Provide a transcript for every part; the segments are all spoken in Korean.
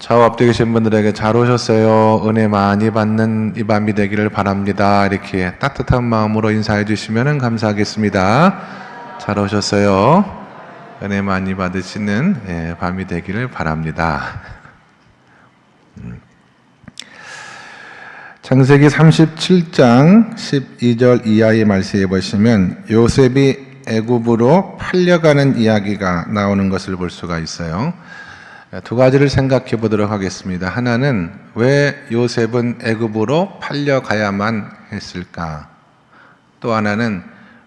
좌우 앞뒤 계신 분들에게 잘 오셨어요. 은혜 많이 받는 이 밤이 되기를 바랍니다. 이렇게 따뜻한 마음으로 인사해 주시면 감사하겠습니다. 잘 오셨어요. 은혜 많이 받으시는 밤이 되기를 바랍니다. 창세기 37장 12절 이하의 말씀에 보시면 요셉이 애굽으로 팔려가는 이야기가 나오는 것을 볼 수가 있어요. 두 가지를 생각해 보도록 하겠습니다. 하나는 왜 요셉은 애굽으로 팔려가야만 했을까? 또 하나는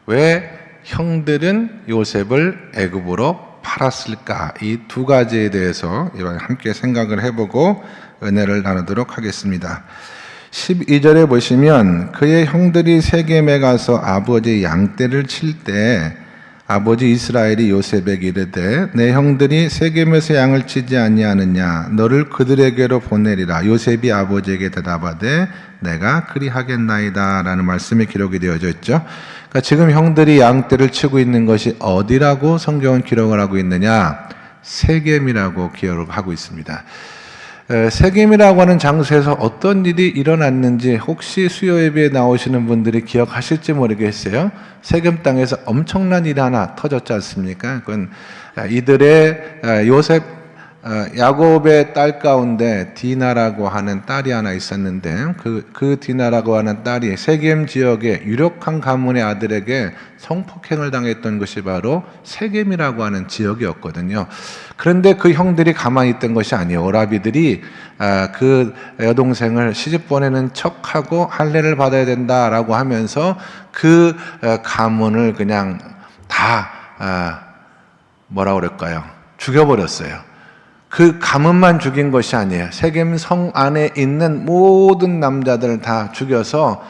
왜 형들은 요셉을 애굽으로 팔았을까? 이 두 가지에 대해서 함께 생각을 해보고 은혜를 나누도록 하겠습니다. 12절에 보시면 그의 형들이 세겜에 가서 아버지 양떼를 칠 때 아버지 이스라엘이 요셉에게 이르되 내 형들이 세겜에서 양을 치지 아니하느냐 너를 그들에게로 보내리라. 요셉이 아버지에게 대답하되 내가 그리하겠나이다 라는 말씀이 기록이 되어져 있죠. 그러니까 지금 형들이 양떼를 치고 있는 것이 어디라고 성경은 기록을 하고 있느냐? 세겜이라고 기록을 하고 있습니다. 세겜이라고 하는 장소에서 어떤 일이 일어났는지 혹시 수요 예배에 나오시는 분들이 기억하실지 모르겠어요. 세겜 땅에서 엄청난 일이 하나 터졌지 않습니까? 그건 이들의 요셉 야곱의 딸 가운데 디나라고 하는 딸이 하나 있었는데 그 디나라고 하는 딸이 세겜 지역의 유력한 가문의 아들에게 성폭행을 당했던 것이 바로 세겜이라고 하는 지역이었거든요. 그런데 그 형들이 가만히 있던 것이 아니에요. 오라비들이 그 여동생을 시집 보내는 척하고 할례를 받아야 된다라고 하면서 그 가문을 그냥 다 뭐라고 그럴까요? 죽여버렸어요. 그 가문만 죽인 것이 아니에요. 세겜 성 안에 있는 모든 남자들을 다 죽여서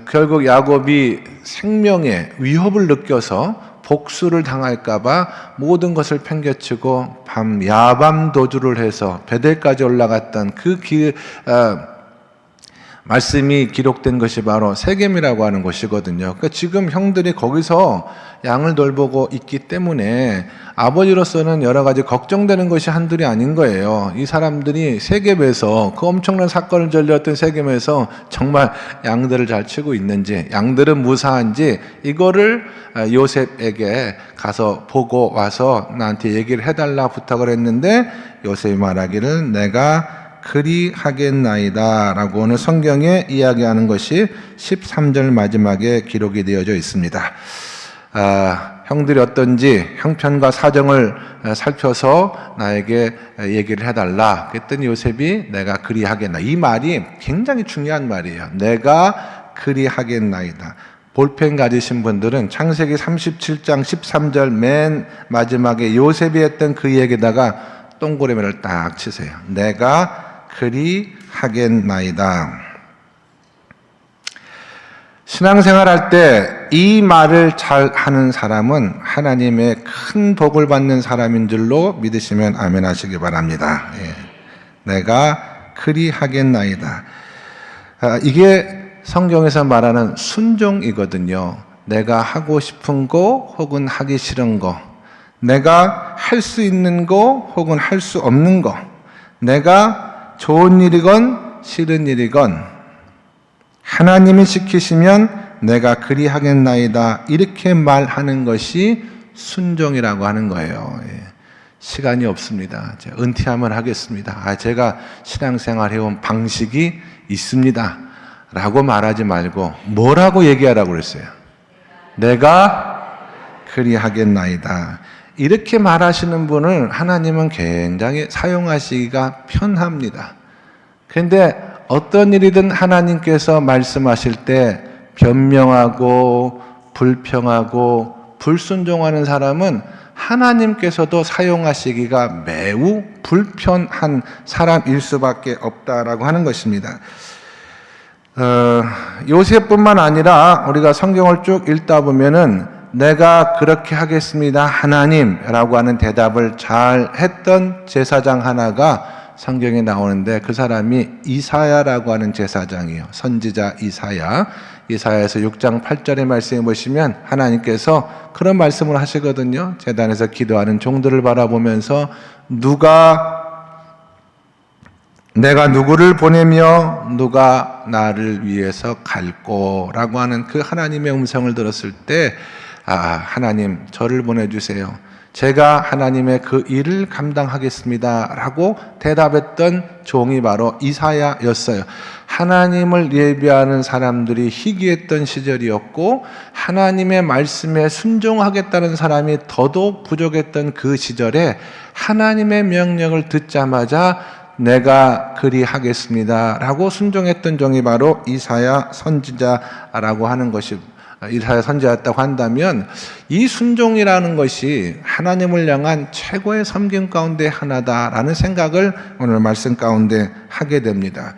결국 야곱이 생명의 위협을 느껴서 복수를 당할까봐 모든 것을 팽개치고 야밤 도주를 해서 베델까지 올라갔던 말씀이 기록된 것이 바로 세겜이라고 하는 곳이거든요. 그러니까 지금 형들이 거기서 양을 돌보고 있기 때문에 아버지로서는 여러 가지 걱정되는 것이 한둘이 아닌 거예요. 이 사람들이 세겜에서 그 엄청난 사건을 저질렀던 세겜에서 정말 양들을 잘 치고 있는지, 양들은 무사한지 이거를 요셉에게 가서 보고 와서 나한테 얘기를 해달라 부탁을 했는데 요셉이 말하기를 내가 그리하겠나이다 라고 오늘 성경에 이야기하는 것이 13절 마지막에 기록이 되어져 있습니다. 형들이 어떤지 형편과 사정을 살펴서 나에게 얘기를 해달라 그랬더니 요셉이 내가 그리하겠나. 이 말이 굉장히 중요한 말이에요. 내가 그리하겠나이다. 볼펜 가지신 분들은 창세기 37장 13절 맨 마지막에 요셉이 했던 그 얘기에다가 동그라미를 딱 치세요. 내가 그리하겠나이다. 신앙생활 할 때 이 말을 잘 하는 사람은 하나님의 큰 복을 받는 사람인 줄로 믿으시면 아멘 하시기 바랍니다. 내가 그리하겠나이다. 이게 성경에서 말하는 순종이거든요. 내가 하고 싶은 거 혹은 하기 싫은 거, 내가 할 수 있는 거 혹은 할 수 없는 거, 내가 좋은 일이건 싫은 일이건 하나님이 시키시면 내가 그리하겠나이다 이렇게 말하는 것이 순종이라고 하는 거예요. 시간이 없습니다. 은퇴하면 하겠습니다. 제가 신앙생활 해온 방식이 있습니다 라고 말하지 말고 뭐라고 얘기하라고 그랬어요? 내가 그리하겠나이다. 이렇게 말하시는 분을 하나님은 굉장히 사용하시기가 편합니다. 그런데 어떤 일이든 하나님께서 말씀하실 때 변명하고 불평하고 불순종하는 사람은 하나님께서도 사용하시기가 매우 불편한 사람일 수밖에 없다라고 하는 것입니다. 요셉뿐만 아니라 우리가 성경을 쭉 읽다 보면은 내가 그렇게 하겠습니다 하나님이라고 하는 대답을 잘 했던 제사장 하나가 성경에 나오는데 그 사람이 이사야라고 하는 제사장이에요. 선지자 이사야. 이사야에서 6장 8절의 말씀에 보시면 하나님께서 그런 말씀을 하시거든요. 제단에서 기도하는 종들을 바라보면서 누가 내가 누구를 보내며 누가 나를 위해서 갈꼬라고 하는 그 하나님의 음성을 들었을 때 하나님 저를 보내주세요. 제가 하나님의 그 일을 감당하겠습니다 라고 대답했던 종이 바로 이사야였어요. 하나님을 예비하는 사람들이 희귀했던 시절이었고 하나님의 말씀에 순종하겠다는 사람이 더더욱 부족했던 그 시절에 하나님의 명령을 듣자마자 내가 그리하겠습니다 라고 순종했던 종이 바로 이사야 선지자라고 하는 것이 이사야 선지자였다고 한다면 이 순종이라는 것이 하나님을 향한 최고의 섬김 가운데 하나다라는 생각을 오늘 말씀 가운데 하게 됩니다.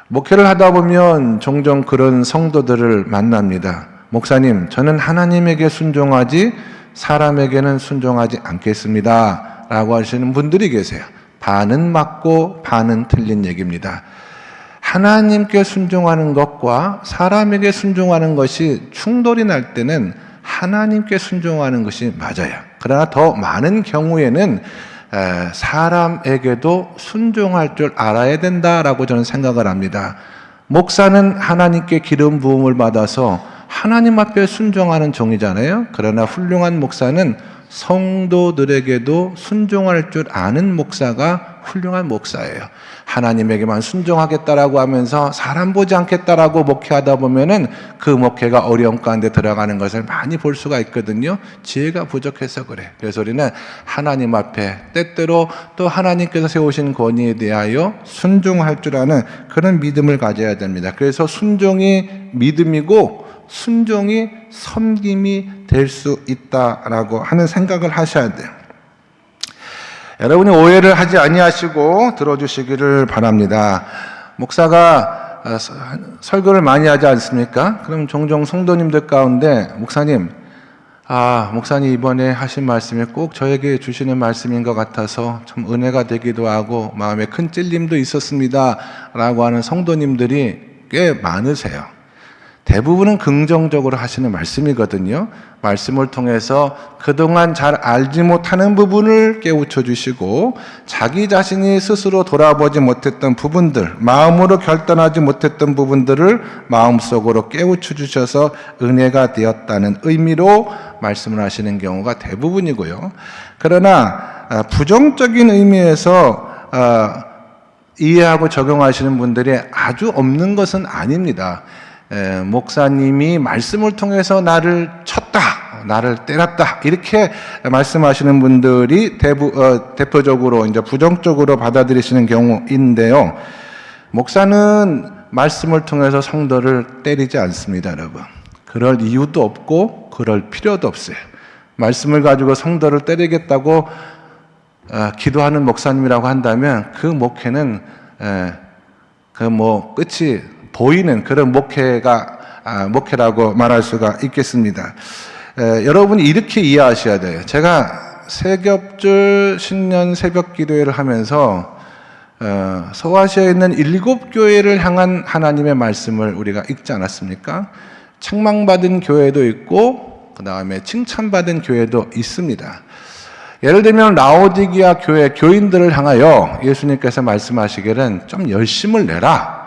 목회를 하다 보면 종종 그런 성도들을 만납니다. 목사님, 저는 하나님에게 순종하지 사람에게는 순종하지 않겠습니다 라고 하시는 분들이 계세요. 반은 맞고 반은 틀린 얘기입니다. 하나님께 순종하는 것과 사람에게 순종하는 것이 충돌이 날 때는 하나님께 순종하는 것이 맞아요. 그러나 더 많은 경우에는 사람에게도 순종할 줄 알아야 된다라고 저는 생각을 합니다. 목사는 하나님께 기름 부음을 받아서 하나님 앞에 순종하는 종이잖아요. 그러나 훌륭한 목사는 성도들에게도 순종할 줄 아는 목사가 훌륭한 목사예요. 하나님에게만 순종하겠다라고 하면서 사람 보지 않겠다라고 목회하다 보면은 그 목회가 어려움 가운데 들어가는 것을 많이 볼 수가 있거든요. 지혜가 부족해서 그래. 그래서 우리는 하나님 앞에 때때로 또 하나님께서 세우신 권위에 대하여 순종할 줄 아는 그런 믿음을 가져야 됩니다. 그래서 순종이 믿음이고 순종이 섬김이 될 수 있다라고 하는 생각을 하셔야 돼요. 여러분이 오해를 하지 아니하시고 들어주시기를 바랍니다. 목사가 설교를 많이 하지 않습니까? 그럼 종종 성도님들 가운데 목사님 이번에 하신 말씀이 꼭 저에게 주시는 말씀인 것 같아서 참 은혜가 되기도 하고 마음에 큰 찔림도 있었습니다 라고 하는 성도님들이 꽤 많으세요. 대부분은 긍정적으로 하시는 말씀이거든요. 말씀을 통해서 그동안 잘 알지 못하는 부분을 깨우쳐 주시고 자기 자신이 스스로 돌아보지 못했던 부분들, 마음으로 결단하지 못했던 부분들을 마음속으로 깨우쳐 주셔서 은혜가 되었다는 의미로 말씀을 하시는 경우가 대부분이고요. 그러나 부정적인 의미에서 이해하고 적용하시는 분들이 아주 없는 것은 아닙니다. 목사님이 말씀을 통해서 나를 쳤다, 나를 때렸다 이렇게 말씀하시는 분들이 대표적으로 이제 부정적으로 받아들이시는 경우인데요. 목사는 말씀을 통해서 성도를 때리지 않습니다, 여러분. 그럴 이유도 없고 그럴 필요도 없어요. 말씀을 가지고 성도를 때리겠다고 기도하는 목사님이라고 한다면 그 목회는 끝이 보이는 그런 목회라고 말할 수가 있겠습니다. 여러분이 이렇게 이해하셔야 돼요. 제가 세겹줄 신년 새벽 기도회를 하면서 서아시아에 있는 7교회를 향한 하나님의 말씀을 우리가 읽지 않았습니까? 책망받은 교회도 있고 그 다음에 칭찬받은 교회도 있습니다. 예를 들면 라오디게아 교회 교인들을 향하여 예수님께서 말씀하시기를 좀 열심을 내라,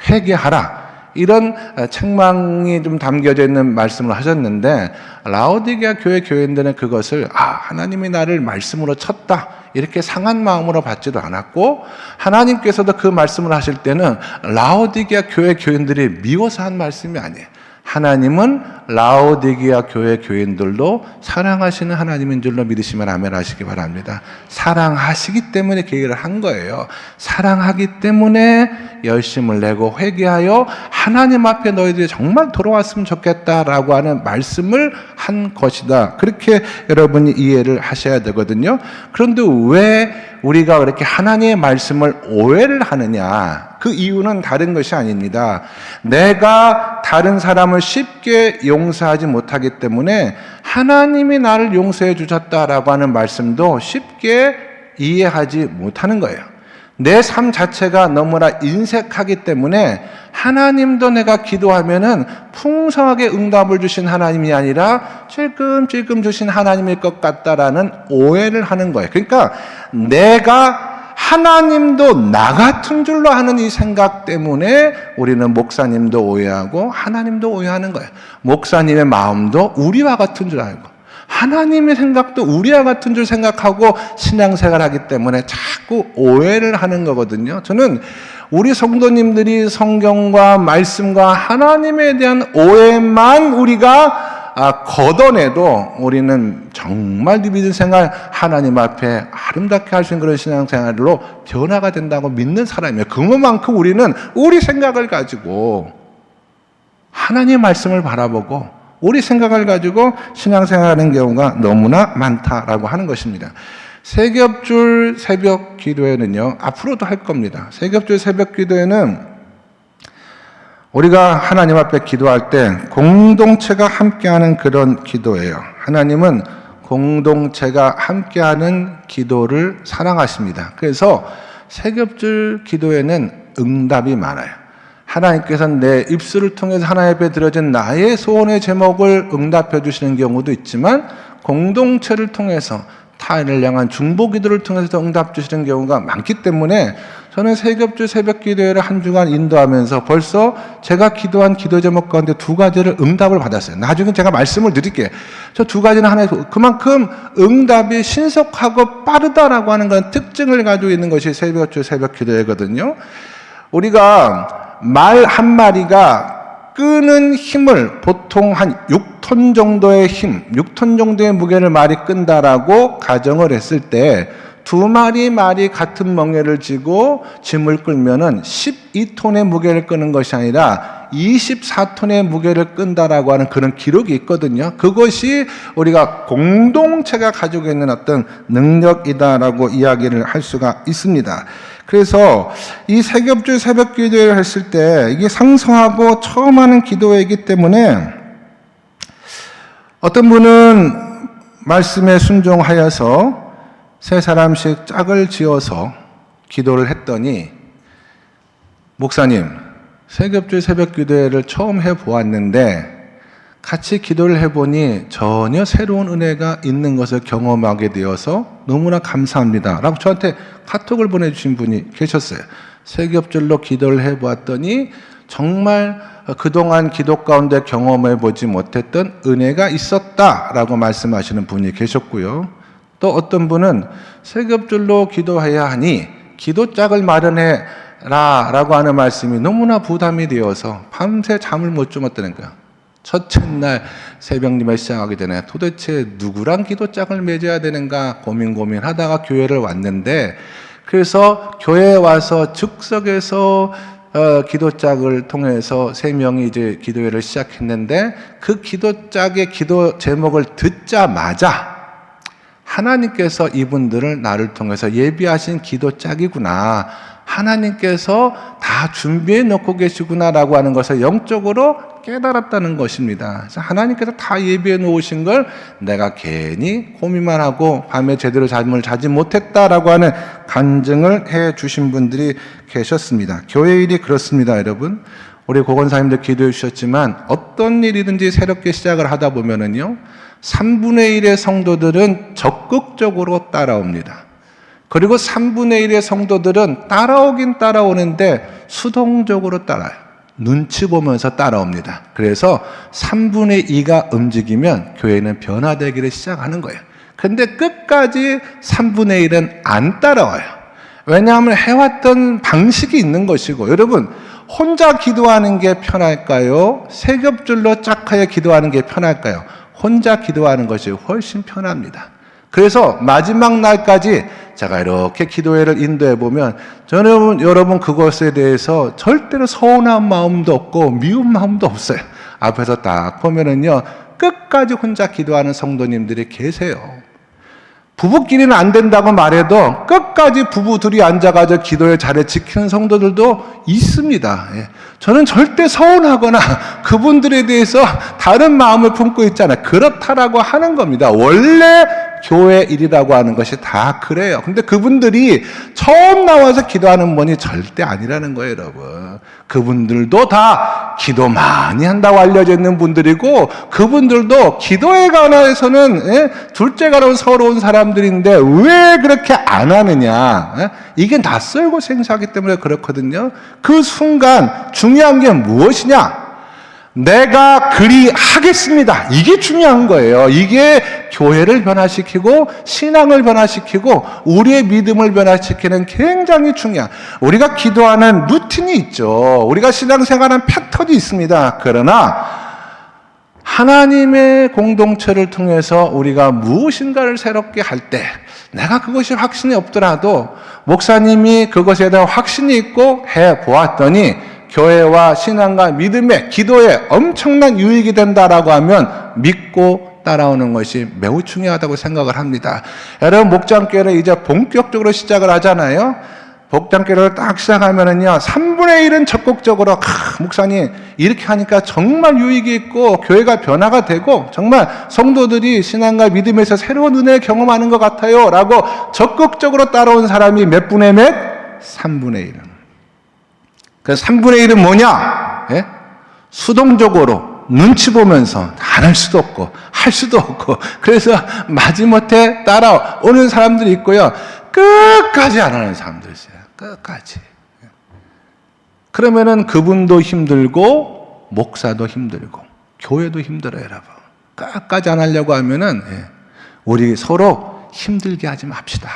회개하라, 이런 책망이 좀 담겨져 있는 말씀을 하셨는데 라오디게아 교회 교인들은 그것을 하나님이 나를 말씀으로 쳤다 이렇게 상한 마음으로 받지도 않았고 하나님께서도 그 말씀을 하실 때는 라오디게아 교회 교인들이 미워서 한 말씀이 아니에요. 하나님은 라오디게아 교회 교인들도 사랑하시는 하나님인 줄로 믿으시면 아멘 하시기 바랍니다. 사랑하시기 때문에 그 얘기를 한 거예요. 사랑하기 때문에 열심을 내고 회개하여 하나님 앞에 너희들이 정말 돌아왔으면 좋겠다라고 하는 말씀을 한 것이다. 그렇게 여러분이 이해를 하셔야 되거든요. 그런데 왜 우리가 그렇게 하나님의 말씀을 오해를 하느냐? 그 이유는 다른 것이 아닙니다. 내가 다른 사람을 쉽게 용서하지 못하기 때문에 하나님이 나를 용서해 주셨다라고 하는 말씀도 쉽게 이해하지 못하는 거예요. 내 삶 자체가 너무나 인색하기 때문에 하나님도 내가 기도하면은 풍성하게 응답을 주신 하나님이 아니라 찔끔찔끔 주신 하나님일 것 같다라는 오해를 하는 거예요. 그러니까 내가 하나님도 나 같은 줄로 하는 이 생각 때문에 우리는 목사님도 오해하고 하나님도 오해하는 거예요. 목사님의 마음도 우리와 같은 줄 알고 하나님의 생각도 우리와 같은 줄 생각하고 신앙생활을 하기 때문에 자꾸 오해를 하는 거거든요. 저는 우리 성도님들이 성경과 말씀과 하나님에 대한 오해만 우리가 걷어내도 우리는 정말 믿는 생활, 하나님 앞에 아름답게 할 수 있는 그런 신앙생활로 변화가 된다고 믿는 사람이에요. 그만큼 우리는 우리 생각을 가지고 하나님의 말씀을 바라보고 우리 생각을 가지고 신앙생활하는 경우가 너무나 많다라고 하는 것입니다. 세겹줄 새벽 기도회는요, 앞으로도 할 겁니다. 세겹줄 새벽 기도회는 우리가 하나님 앞에 기도할 때 공동체가 함께하는 그런 기도예요. 하나님은 공동체가 함께하는 기도를 사랑하십니다. 그래서 세겹줄 기도에는 응답이 많아요. 하나님께서는 내 입술을 통해서 하나님 앞에 드려진 나의 소원의 제목을 응답해 주시는 경우도 있지만 공동체를 통해서 타인을 향한 중보기도를 통해서 응답 주시는 경우가 많기 때문에 저는 세겹줄 새벽 기도회를 한 주간 인도하면서 벌써 제가 기도한 기도 제목 가운데 2가지를 응답을 받았어요. 나중에 제가 말씀을 드릴게요. 저 2가지는 하나에서 그만큼 응답이 신속하고 빠르다라고 하는 그런 특징을 가지고 있는 것이 세겹줄 새벽 기도회거든요. 우리가 말 한 마리가 끄는 힘을 보통 한 6톤 정도의 힘, 6톤 정도의 무게를 말이 끈다라고 가정을 했을 때 2마리 말이 같은 멍에를 쥐고 짐을 끌면은 12톤의 무게를 끄는 것이 아니라 24톤의 무게를 끈다라고 하는 그런 기록이 있거든요. 그것이 우리가 공동체가 가지고 있는 어떤 능력이다라고 이야기를 할 수가 있습니다. 그래서 이 세겹줄 새벽 기도회를 했을 때 이게 상성하고 처음 하는 기도회이기 때문에 어떤 분은 말씀에 순종하여서 3사람씩 짝을 지어서 기도를 했더니 목사님, 세겹줄 새벽 기도회를 처음 해보았는데 같이 기도를 해보니 전혀 새로운 은혜가 있는 것을 경험하게 되어서 너무나 감사합니다 라고 저한테 카톡을 보내주신 분이 계셨어요. 세겹줄로 기도를 해보았더니 정말 그동안 기도 가운데 경험해보지 못했던 은혜가 있었다라고 말씀하시는 분이 계셨고요. 또 어떤 분은 세겹줄로 기도해야 하니 기도짝을 마련해라 라고 하는 말씀이 너무나 부담이 되어서 밤새 잠을 못 주무었다는 거예요. 첫째 날 새벽님을 시작하게 되네. 도대체 누구랑 기도짝을 맺어야 되는가 고민하다가 교회를 왔는데, 그래서 교회에 와서 즉석에서 기도짝을 통해서 3명이 이제 기도회를 시작했는데 그 기도짝의 기도 제목을 듣자마자 하나님께서 이분들을 나를 통해서 예비하신 기도짝이구나, 하나님께서 다 준비해 놓고 계시구나라고 하는 것을 영적으로 깨달았다는 것입니다. 그래서 하나님께서 다 예비해 놓으신 걸 내가 괜히 고민만 하고 밤에 제대로 잠을 자지 못했다라고 하는 간증을 해 주신 분들이 계셨습니다. 교회 일이 그렇습니다, 여러분. 우리 고건사님들 기도해 주셨지만 어떤 일이든지 새롭게 시작을 하다 보면은요, 3분의 1의 성도들은 적극적으로 따라옵니다. 그리고 3분의 1의 성도들은 따라오긴 따라오는데 수동적으로 따라요. 눈치 보면서 따라옵니다. 그래서 3분의 2가 움직이면 교회는 변화되기를 시작하는 거예요. 근데 끝까지 3분의 1은 안 따라와요. 왜냐하면 해왔던 방식이 있는 것이고, 여러분, 혼자 기도하는 게 편할까요? 세겹줄로 짝하여 기도하는 게 편할까요? 혼자 기도하는 것이 훨씬 편합니다. 그래서 마지막 날까지 제가 이렇게 기도회를 인도해 보면 저는 여러분 그것에 대해서 절대로 서운한 마음도 없고 미운 마음도 없어요. 앞에서 딱 보면은요, 끝까지 혼자 기도하는 성도님들이 계세요. 부부끼리는 안 된다고 말해도 끝까지 부부 둘이 앉아가지고 기도의 자리를 지키는 성도들도 있습니다. 저는 절대 서운하거나 그분들에 대해서 다른 마음을 품고 있지 않아요. 그렇다라고 하는 겁니다. 원래 교회 일이라고 하는 것이 다 그래요. 근데 그분들이 처음 나와서 기도하는 분이 절대 아니라는 거예요, 여러분. 그분들도 다 기도 많이 한다고 알려져 있는 분들이고, 그분들도 기도에 관해서는 둘째 가라운 서러운 사람 사람들인데 왜 그렇게 안 하느냐? 이게 낯설고 생소하기 때문에 그렇거든요. 그 순간 중요한 게 무엇이냐? 내가 그리 하겠습니다. 이게 중요한 거예요. 이게 교회를 변화시키고 신앙을 변화시키고 우리의 믿음을 변화시키는 굉장히 중요한, 우리가 기도하는 루틴이 있죠. 우리가 신앙생활하는 패턴이 있습니다. 그러나 하나님의 공동체를 통해서 우리가 무엇인가를 새롭게 할 때 내가 그것이 확신이 없더라도 목사님이 그것에 대한 확신이 있고 해보았더니 교회와 신앙과 믿음의 기도에 엄청난 유익이 된다라고 하면 믿고 따라오는 것이 매우 중요하다고 생각을 합니다. 여러분, 목장교회를 이제 본격적으로 시작을 하잖아요. 목장교회를 딱 시작하면은요, 3분의 1은 적극적으로, 목사님, 이렇게 하니까 정말 유익이 있고, 교회가 변화가 되고, 정말 성도들이 신앙과 믿음에서 새로운 은혜를 경험하는 것 같아요. 라고 적극적으로 따라온 사람이 몇 분의 몇? 3분의 1은. 그래서 3분의 1은 뭐냐? 예? 수동적으로 눈치 보면서 안 할 수도 없고 할 수도 없고 그래서 마지못해 따라오는 사람들이 있고요. 끝까지 안 하는 사람들이 있어요. 끝까지. 그러면은 그분도 힘들고 목사도 힘들고 교회도 힘들어요, 여러분. 끝까지 안 하려고 하면은 우리 서로 힘들게 하지 맙시다.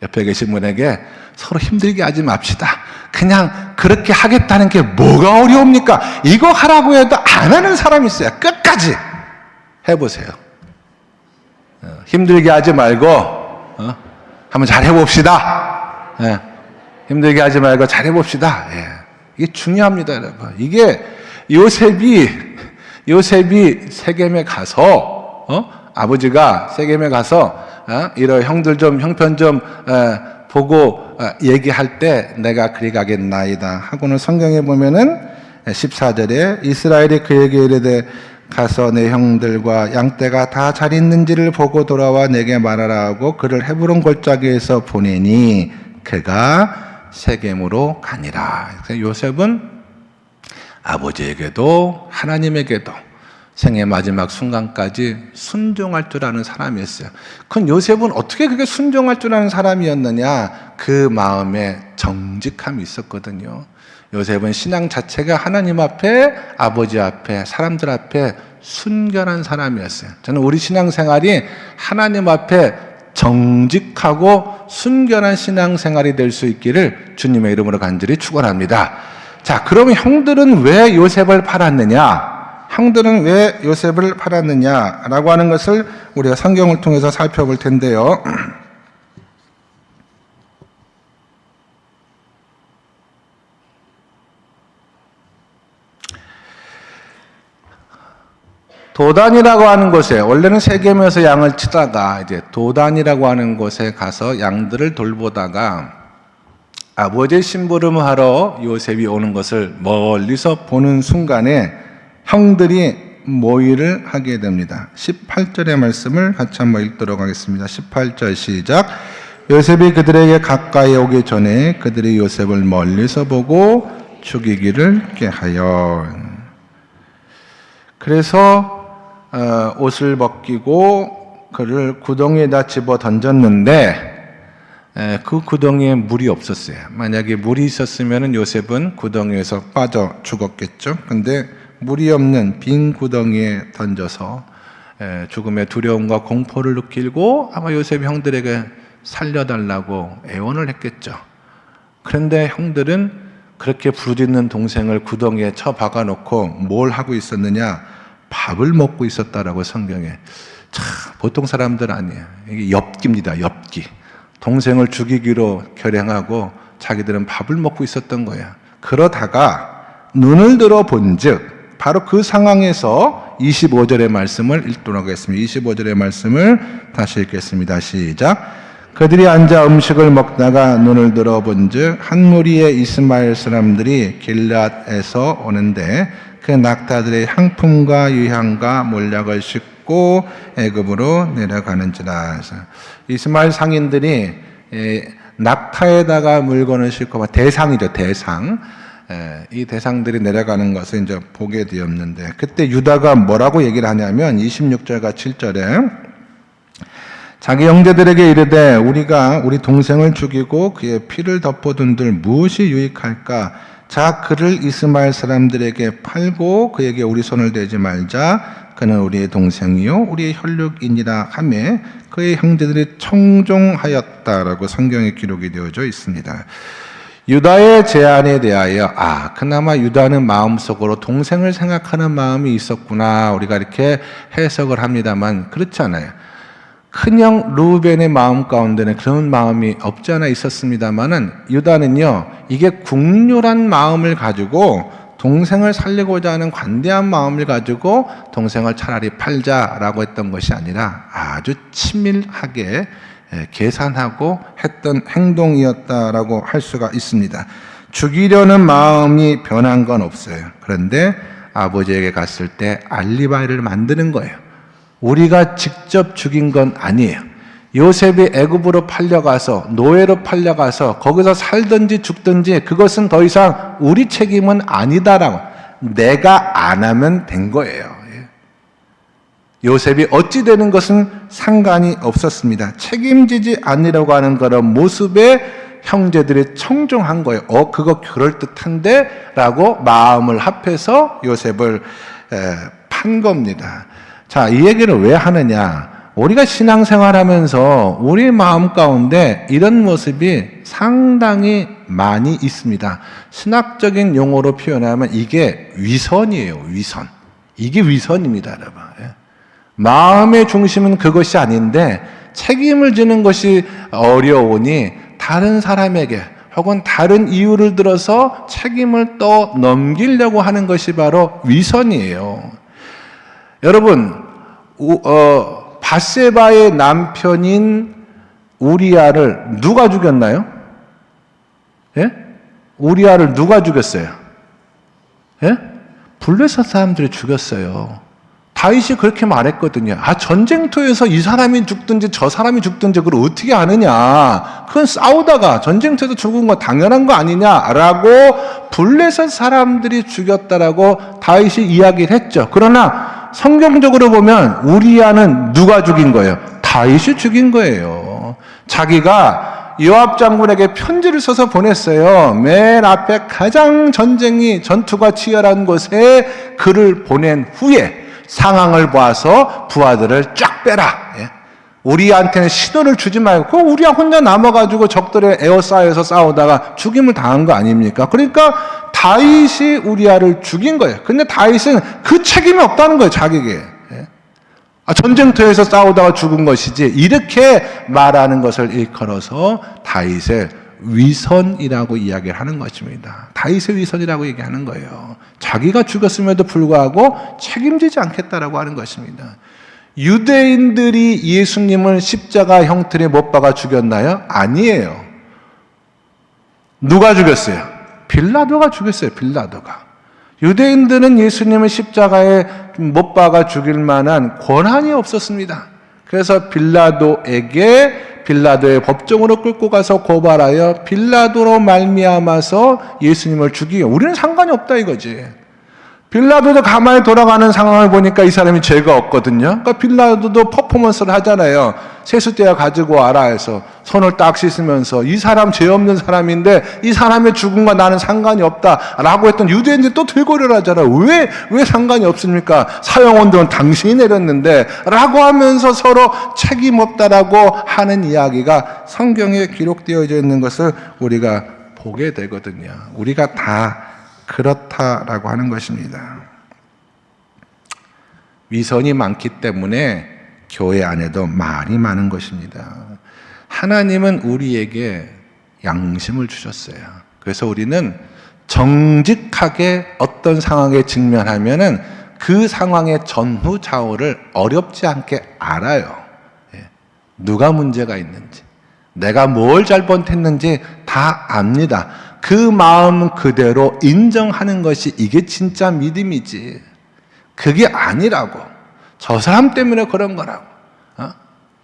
옆에 계신 분에게 서로 힘들게 하지 맙시다. 그냥 그렇게 하겠다는 게 뭐가 어려웁니까? 이거 하라고 해도 안 하는 사람이 있어요. 끝까지 해보세요. 힘들게 하지 말고 한번 잘 해봅시다. 힘들게 하지 말고 잘 해봅시다. 이게 중요합니다, 여러분. 이게 요셉이 세겜에 가서 아버지가 세겜에 가서 이런 형들 좀 형편 좀 보고 얘기할 때 내가 그리 가겠나이다 하고는 성경에 보면은 14절에 이스라엘이 그에게 이르되 가서 내 형들과 양떼가 다 잘 있는지를 보고 돌아와 내게 말하라 하고 그를 헤브론 골짜기에서 보내니 그가 세겜으로 가니라. 요셉은 아버지에게도 하나님에게도 생의 마지막 순간까지 순종할 줄 아는 사람이었어요. 그럼 요셉은 어떻게 그렇게 순종할 줄 아는 사람이었느냐? 그 마음에 정직함이 있었거든요. 요셉은 신앙 자체가 하나님 앞에, 아버지 앞에, 사람들 앞에 순결한 사람이었어요. 저는 우리 신앙생활이 하나님 앞에 정직하고 순결한 신앙생활이 될 수 있기를 주님의 이름으로 간절히 축원합니다. 자, 그러면 형들은 왜 요셉을 팔았느냐? 형들은 왜 요셉을 팔았느냐라고 하는 것을 우리가 성경을 통해서 살펴볼 텐데요. 도단이라고 하는 곳에, 원래는 세겜에서 양을 치다가 이제 도단이라고 하는 곳에 가서 양들을 돌보다가 아버지의 심부름을 하러 요셉이 오는 것을 멀리서 보는 순간에 형들이 모의를 하게 됩니다. 18절의 말씀을 같이 한번 읽도록 하겠습니다. 18절 시작. 요셉이 그들에게 가까이 오기 전에 그들이 요셉을 멀리서 보고 죽이기를 꾀하여. 그래서 옷을 벗기고 그를 구덩이에다 집어 던졌는데 그 구덩이에 물이 없었어요. 만약에 물이 있었으면 요셉은 구덩이에서 빠져 죽었겠죠. 근데 물이 없는 빈 구덩이에 던져서 죽음의 두려움과 공포를 느끼고 아마 요셉이 형들에게 살려달라고 애원을 했겠죠. 그런데 형들은 그렇게 부르짖는 동생을 구덩이에 쳐박아 놓고 뭘 하고 있었느냐? 밥을 먹고 있었다라고 성경에. 참 보통 사람들 아니에요. 이게 엽기입니다. 엽기. 동생을 죽이기로 결행하고 자기들은 밥을 먹고 있었던 거예요. 그러다가 눈을 들어 본즉 바로 그 상황에서 25절의 말씀을 읽도록 하겠습니다. 25절의 말씀을 다시 읽겠습니다. 시작. 그들이 앉아 음식을 먹다가 눈을 들어 본즉 한 무리의 이스마엘 사람들이 길앗에서 오는데 그 낙타들의 향품과 유향과 몰약을 싣고 애굽으로 내려가는지라. 이스마엘 상인들이 낙타에다가 물건을 싣고, 대상이죠, 대상. 이 대상들이 내려가는 것을 이제 보게 되었는데, 그때 유다가 뭐라고 얘기를 하냐면 26절과 7절에 자기 형제들에게 이르되 우리가 우리 동생을 죽이고 그의 피를 덮어둔들 무엇이 유익할까? 자 그를 이스마엘 사람들에게 팔고 그에게 우리 손을 대지 말자. 그는 우리의 동생이요 우리의 혈육이니라 하매 그의 형제들이 청종하였다라고 성경에 기록이 되어져 있습니다. 유다의 제안에 대하여 그나마 유다는 마음속으로 동생을 생각하는 마음이 있었구나 우리가 이렇게 해석을 합니다만 그렇지 않아요. 큰형 루벤의 마음 가운데는 그런 마음이 없지 않아 있었습니다만은 유다는요 이게 국률한 마음을 가지고 동생을 살리고자 하는 관대한 마음을 가지고 동생을 차라리 팔자라고 했던 것이 아니라 아주 치밀하게 계산하고 했던 행동이었다라고 할 수가 있습니다. 죽이려는 마음이 변한 건 없어요. 그런데 아버지에게 갔을 때 알리바이를 만드는 거예요. 우리가 직접 죽인 건 아니에요. 요셉이 애굽으로 팔려가서 노예로 팔려가서 거기서 살든지 죽든지 그것은 더 이상 우리 책임은 아니다라고 내가 안 하면 된 거예요. 요셉이 어찌 되는 것은 상관이 없었습니다. 책임지지 않으려고 하는 그런 모습에 형제들이 청종한 거예요. 그거 그럴듯한데? 라고 마음을 합해서 요셉을 판 겁니다. 자, 이 얘기를 왜 하느냐? 우리가 신앙생활하면서 우리 마음 가운데 이런 모습이 상당히 많이 있습니다. 신학적인 용어로 표현하면 이게 위선이에요. 위선. 이게 위선입니다, 여러분. 마음의 중심은 그것이 아닌데 책임을 지는 것이 어려우니 다른 사람에게 혹은 다른 이유를 들어서 책임을 또 넘기려고 하는 것이 바로 위선이에요. 여러분, 밧세바의 남편인 우리아를 누가 죽였나요? 예? 우리아를 누가 죽였어요? 예? 블레셋 사람들이 죽였어요. 다윗이 그렇게 말했거든요. 전쟁터에서 이 사람이 죽든지 저 사람이 죽든지 그걸 어떻게 아느냐. 그건 싸우다가 전쟁터에서 죽은 거 당연한 거 아니냐라고 블레셋 사람들이 죽였다라고 다윗이 이야기를 했죠. 그러나 성경적으로 보면 우리아는 누가 죽인 거예요? 다윗이 죽인 거예요. 자기가 요압 장군에게 편지를 써서 보냈어요. 맨 앞에 가장 전투가 치열한 곳에 그를 보낸 후에 상황을 봐서 부하들을 쫙 빼라. 우리한테는 신호를 주지 말고 우리야 혼자 남아가지고 적들의 에워싸여서 싸우다가 죽임을 당한 거 아닙니까? 그러니까 다윗이 우리아를 죽인 거예요. 근데 다윗은 그 책임이 없다는 거예요, 자기에게. 전쟁터에서 싸우다가 죽은 것이지 이렇게 말하는 것을 일컬어서 다윗의 위선이라고 이야기를 하는 것입니다. 다윗의 위선이라고 얘기하는 거예요. 자기가 죽었음에도 불구하고 책임지지 않겠다라고 하는 것입니다. 유대인들이 예수님을 십자가 형틀에 못 박아 죽였나요? 아니에요. 누가 죽였어요? 빌라도가 죽였어요. 빌라도가. 유대인들은 예수님을 십자가에 못 박아 죽일 만한 권한이 없었습니다. 그래서 빌라도의 법정으로 끌고 가서 고발하여 빌라도로 말미암아서 예수님을 죽이요. 우리는 상관이 없다 이거지. 빌라도도 가만히 돌아가는 상황을 보니까 이 사람이 죄가 없거든요. 그러니까 빌라도도 퍼포먼스를 하잖아요. 세숫대야 가지고 와라 해서 손을 딱 씻으면서 이 사람 죄 없는 사람인데 이 사람의 죽음과 나는 상관이 없다라고 했던 유대인들이 또 들고를 하잖아요. 왜 상관이 없습니까? 사형원들은 당신이 내렸는데 라고 하면서 서로 책임 없다라고 하는 이야기가 성경에 기록되어져 있는 것을 우리가 보게 되거든요. 우리가 다 그렇다라고 하는 것입니다. 위선이 많기 때문에 교회 안에도 말이 많은 것입니다. 하나님은 우리에게 양심을 주셨어요. 그래서 우리는 정직하게 어떤 상황에 직면하면은 그 상황의 전후 좌우를 어렵지 않게 알아요. 누가 문제가 있는지, 내가 뭘 잘못했는지 다 압니다. 그 마음 그대로 인정하는 것이 이게 진짜 믿음이지. 그게 아니라고. 저 사람 때문에 그런 거라고.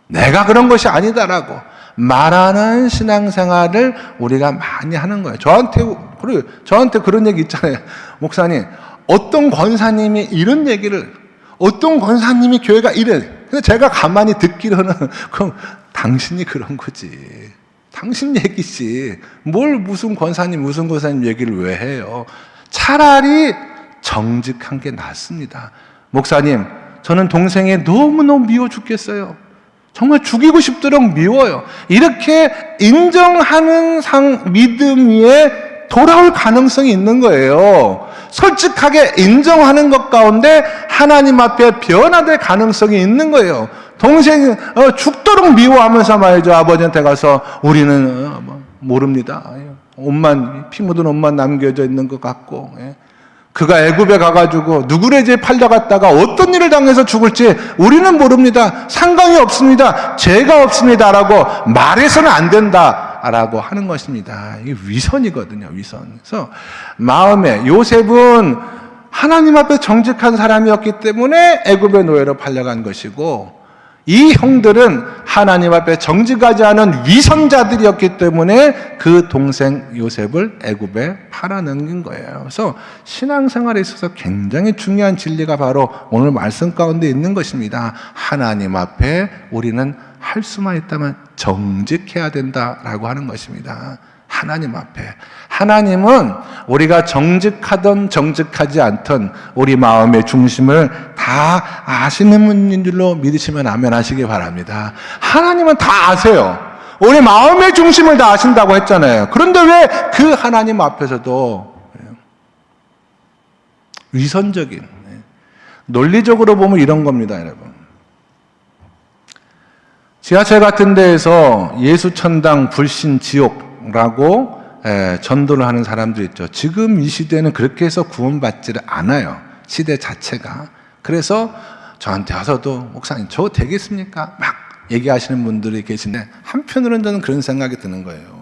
내가 그런 것이 아니다라고 말하는 신앙생활을 우리가 많이 하는 거예요. 저한테 그런 얘기 있잖아요. 목사님, 어떤 권사님이 이런 얘기를, 어떤 권사님이 교회가 이래. 근데 제가 가만히 듣기로는 그럼 당신이 그런 거지. 당신 얘기지. 뭘 무슨 권사님 얘기를 왜 해요? 차라리 정직한 게 낫습니다. 목사님, 저는 동생이 너무너무 미워 죽겠어요. 정말 죽이고 싶도록 미워요. 이렇게 인정하는 믿음 위에 돌아올 가능성이 있는 거예요. 솔직하게 인정하는 것 가운데 하나님 앞에 변화될 가능성이 있는 거예요. 동생이 죽도록 미워하면서 말이죠. 아버지한테 가서 우리는 모릅니다. 옷만, 피 묻은 옷만 남겨져 있는 것 같고, 그가 애굽에 가가지고 누구의 집에 팔려갔다가 어떤 일을 당해서 죽을지 우리는 모릅니다. 상관이 없습니다. 죄가 없습니다라고 말해서는 안 된다라고 하는 것입니다. 이게 위선이거든요. 위선. 그래서 마음에 요셉은 하나님 앞에 정직한 사람이었기 때문에 애굽의 노예로 팔려간 것이고, 이 형들은 하나님 앞에 정직하지 않은 위선자들이었기 때문에 그 동생 요셉을 애굽에 팔아넘긴 거예요. 그래서 신앙생활에 있어서 굉장히 중요한 진리가 바로 오늘 말씀 가운데 있는 것입니다. 하나님 앞에 우리는 할 수만 있다면 정직해야 된다라고 하는 것입니다. 하나님 앞에. 하나님은 우리가 정직하든 정직하지 않든 우리 마음의 중심을 다 아시는 분인 줄로 믿으시면 아멘 하시기 바랍니다. 하나님은 다 아세요. 우리 마음의 중심을 다 아신다고 했잖아요. 그런데 왜 그 하나님 앞에서도 위선적인, 논리적으로 보면 이런 겁니다, 여러분. 지하철 같은 데에서 예수천당 불신 지옥라고 전도를 하는 사람도 있죠. 지금 이 시대는 그렇게 해서 구원받지를 않아요. 시대 자체가. 그래서 저한테 와서도 목사님 저 되겠습니까? 막 얘기하시는 분들이 계신데 한편으로는 저는 그런 생각이 드는 거예요.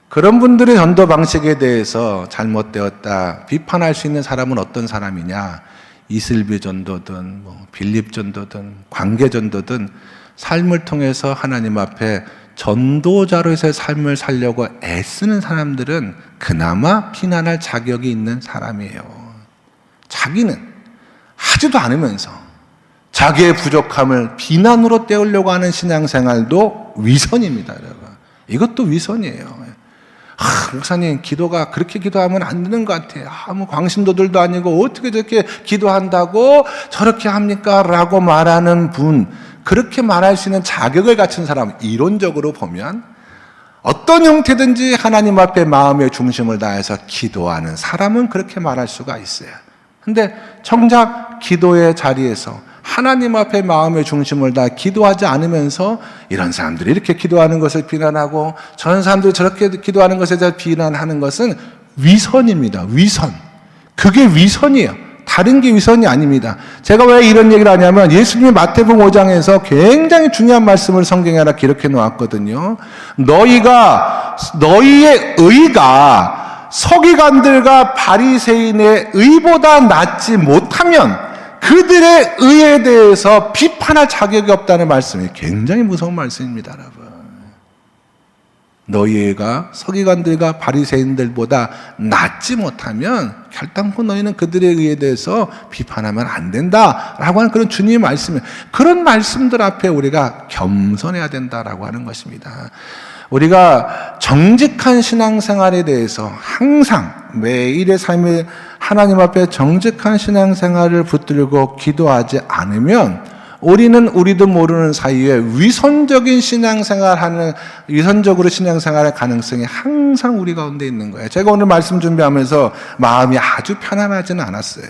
그런 분들의 전도 방식에 대해서 잘못되었다 비판할 수 있는 사람은 어떤 사람이냐? 이슬비 전도든 빌립 전도든 관계 전도든 삶을 통해서 하나님 앞에 전도자로서의 삶을 살려고 애쓰는 사람들은 그나마 비난할 자격이 있는 사람이에요. 자기는 하지도 않으면서 자기의 부족함을 비난으로 때우려고 하는 신앙생활도 위선입니다, 여러분. 이것도 위선이에요. 목사님, 기도가 그렇게 기도하면 안 되는 것 같아요. 뭐 광신도들도 아니고 어떻게 저렇게 기도한다고 저렇게 합니까? 라고 말하는 분, 그렇게 말할 수 있는 자격을 갖춘 사람, 이론적으로 보면 어떤 형태든지 하나님 앞에 마음의 중심을 다해서 기도하는 사람은 그렇게 말할 수가 있어요. 근데 정작 기도의 자리에서 하나님 앞에 마음의 중심을 다 기도하지 않으면서 이런 사람들이 이렇게 기도하는 것을 비난하고 저런 사람들이 저렇게 기도하는 것에 대해서 비난하는 것은 위선입니다. 위선. 그게 위선이에요. 다른 게 위선이 아닙니다. 제가 왜 이런 얘기를 하냐면 예수님이 마태복음 5장에서 굉장히 중요한 말씀을 성경에 하나 기록해 놓았거든요. 너희의 의가 서기관들과 바리새인의 의보다 낫지 못하면 그들의 의에 대해서 비판할 자격이 없다는 말씀이 굉장히 무서운 말씀입니다, 여러분. 너희의 의가 서기관들과 바리새인들보다 낫지 못하면 결단코 너희는 그들의 의에 대해서 비판하면 안 된다라고 하는 그런 주님의 말씀이에요. 그런 말씀들 앞에 우리가 겸손해야 된다라고 하는 것입니다. 우리가 정직한 신앙생활에 대해서 항상 매일의 삶에 하나님 앞에 정직한 신앙생활을 붙들고 기도하지 않으면 우리도 모르는 사이에 위선적으로 신앙생활할 가능성이 항상 우리 가운데 있는 거예요. 제가 오늘 말씀 준비하면서 마음이 아주 편안하지는 않았어요.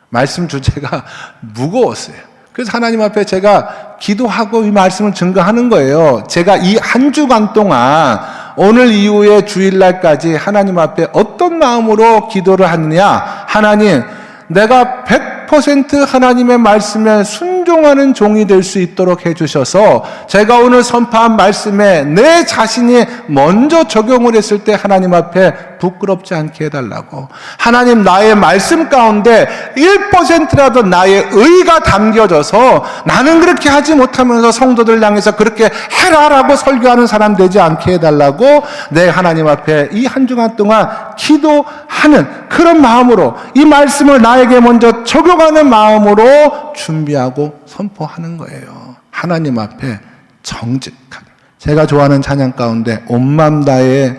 말씀 주제가 무거웠어요. 그래서 하나님 앞에 제가 기도하고 이 말씀을 증거하는 거예요. 제가 이 한 주간 동안 오늘 이후에 주일날까지 하나님 앞에 어떤 마음으로 기도를 하느냐. 하나님, 내가 100% 하나님의 말씀에 순종하는 종이 될 수 있도록 해주셔서 제가 오늘 선포한 말씀에 내 자신이 먼저 적용을 했을 때 하나님 앞에 부끄럽지 않게 해달라고, 하나님 나의 말씀 가운데 1%라도 나의 의가 담겨져서 나는 그렇게 하지 못하면서 성도들 향해서 그렇게 해라라고 설교하는 사람 되지 않게 해달라고 내 하나님 앞에 이 한 주간 동안 기도하는 그런 마음으로, 이 말씀을 나에게 먼저 적용하는 마음으로 준비하고 선포하는 거예요. 하나님 앞에 정직하게. 제가 좋아하는 찬양 가운데 온 마음 다해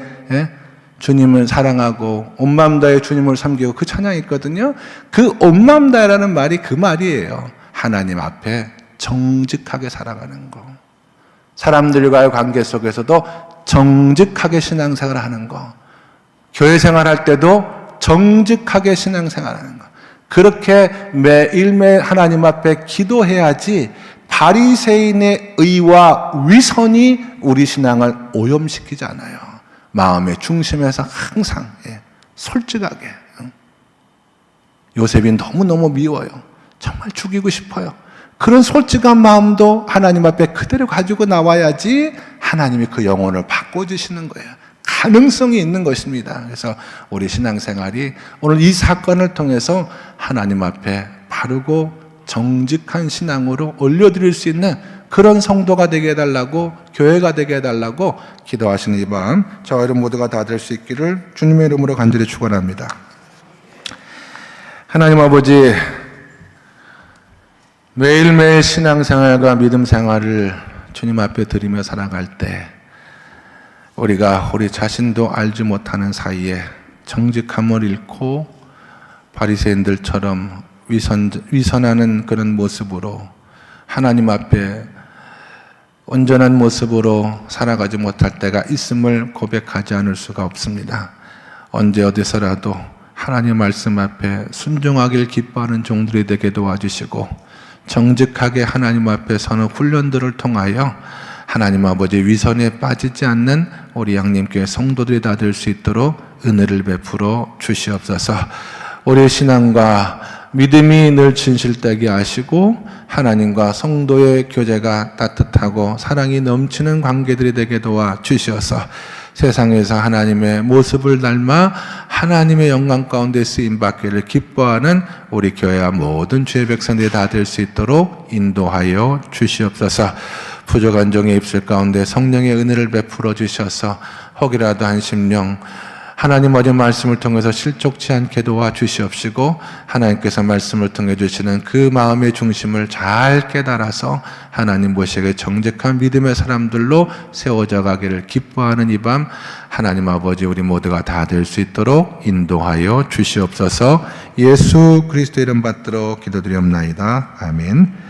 주님을 사랑하고 온 마음 다해 주님을 섬기고 그 찬양이 있거든요. 그 온 마음 다해라는 말이 그 말이에요. 하나님 앞에 정직하게 살아가는 거. 사람들과의 관계 속에서도 정직하게 신앙생활을 하는 거. 교회 생활할 때도 정직하게 신앙생활하는 거. 그렇게 매일매일 하나님 앞에 기도해야지 바리새인의 의와 위선이 우리 신앙을 오염시키지 않아요. 마음의 중심에서 항상 솔직하게. 요셉이 너무너무 미워요. 정말 죽이고 싶어요. 그런 솔직한 마음도 하나님 앞에 그대로 가지고 나와야지 하나님이 그 영혼을 바꿔주시는 거예요. 가능성이 있는 것입니다. 그래서 우리 신앙생활이 오늘 이 사건을 통해서 하나님 앞에 바르고 정직한 신앙으로 올려드릴 수 있는 그런 성도가 되게 해달라고, 교회가 되게 해달라고 기도하시는 이 밤 저와 여러분 모두가 다 될 수 있기를 주님의 이름으로 간절히 축원합니다. 하나님 아버지, 매일매일 신앙생활과 믿음생활을 주님 앞에 드리며 살아갈 때 우리가 우리 자신도 알지 못하는 사이에 정직함을 잃고 바리새인들처럼 위선하는 그런 모습으로 하나님 앞에 온전한 모습으로 살아가지 못할 때가 있음을 고백하지 않을 수가 없습니다. 언제 어디서라도 하나님 말씀 앞에 순종하길 기뻐하는 종들이 되게 도와주시고 정직하게 하나님 앞에 서는 훈련들을 통하여 하나님 아버지 위선에 빠지지 않는 우리 양림교회 성도들이 다 될 수 있도록 은혜를 베풀어 주시옵소서. 우리의 신앙과 믿음이 늘 진실되게 하시고 하나님과 성도의 교제가 따뜻하고 사랑이 넘치는 관계들이 되게 도와 주시어서 세상에서 하나님의 모습을 닮아 하나님의 영광 가운데 쓰임받기를 기뻐하는 우리 교회와 모든 주의 백성들이 다 될 수 있도록 인도하여 주시옵소서. 부족한 종의 입술 가운데 성령의 은혜를 베풀어 주셔서 혹이라도 한 심령 하나님 어린 말씀을 통해서 실족치 않게 도와주시옵시고 하나님께서 말씀을 통해 주시는 그 마음의 중심을 잘 깨달아서 하나님 보시기에 정직한 믿음의 사람들로 세워져 가기를 기뻐하는 이 밤 하나님 아버지 우리 모두가 다 될 수 있도록 인도하여 주시옵소서. 예수 그리스도 이름 받들어 기도드리옵나이다. 아멘.